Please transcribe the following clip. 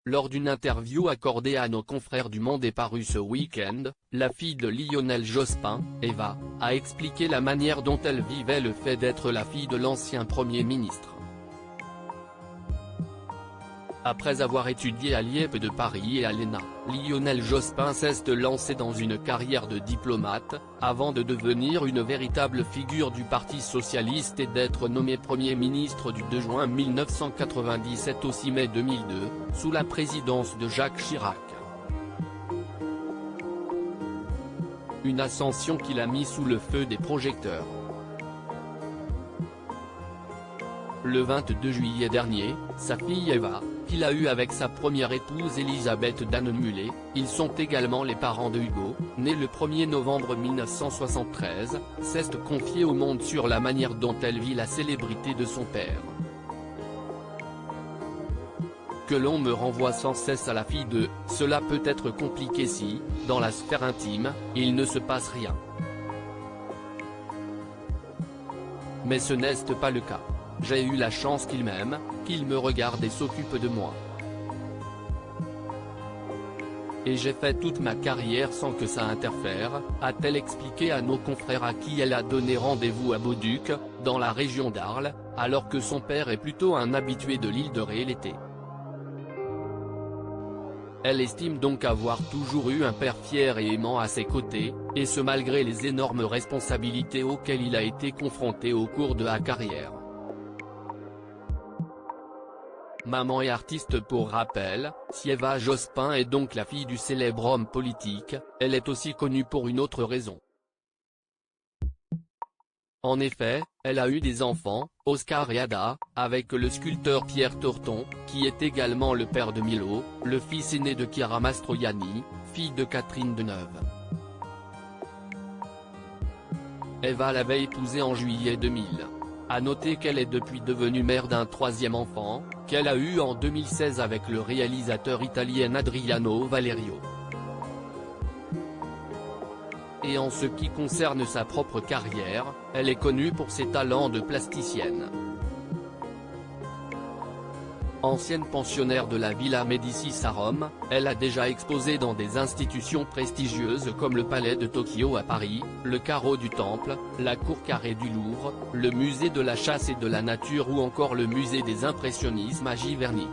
Lors d'une interview accordée à nos confrères du Monde et parue ce week-end, la fille de Lionel Jospin, Eva, a expliqué la manière dont elle vivait le fait d'être la fille de l'ancien Premier ministre. Après avoir étudié à l'IEP de Paris et à l'ENA, Lionel Jospin s'est lancé dans une carrière de diplomate, avant de devenir une véritable figure du Parti socialiste et d'être nommé Premier ministre du 2 juin 1997 au 6 mai 2002, sous la présidence de Jacques Chirac. Une ascension qu'il a mis sous le feu des projecteurs. Le 22 juillet dernier, sa fille Eva, qu'il a eue avec sa première épouse Elisabeth Dannemüller, ils sont également les parents de Hugo, né le 1er novembre 1973, s'est confié au Monde sur la manière dont elle vit la célébrité de son père. Que l'on me renvoie sans cesse à la fille de « Cela peut être compliqué si, dans la sphère intime, il ne se passe rien. » Mais ce n'est pas le cas. J'ai eu la chance qu'il m'aime, qu'il me regarde et s'occupe de moi. Et j'ai fait toute ma carrière sans que ça interfère, a-t-elle expliqué à nos confrères à qui elle a donné rendez-vous à Beauduc, dans la région d'Arles, alors que son père est plutôt un habitué de l'île de Ré l'été. Elle estime donc avoir toujours eu un père fier et aimant à ses côtés, et ce malgré les énormes responsabilités auxquelles il a été confronté au cours de sa carrière. Maman et artiste pour rappel, si Eva Jospin est donc la fille du célèbre homme politique, elle est aussi connue pour une autre raison. En effet, elle a eu des enfants, Oscar et Ada, avec le sculpteur Pierre Torton, qui est également le père de Milo, le fils aîné de Chiara Mastroianni, fille de Catherine Deneuve. Eva l'avait épousé en juillet 2000. À noter qu'elle est depuis devenue mère d'un troisième enfant, qu'elle a eu en 2016 avec le réalisateur italien Adriano Valerio. Et en ce qui concerne sa propre carrière, elle est connue pour ses talents de plasticienne. Ancienne pensionnaire de la Villa Médicis à Rome, elle a déjà exposé dans des institutions prestigieuses comme le Palais de Tokyo à Paris, le Carreau du Temple, la Cour carrée du Louvre, le Musée de la Chasse et de la Nature ou encore le Musée des Impressionnismes à Giverny.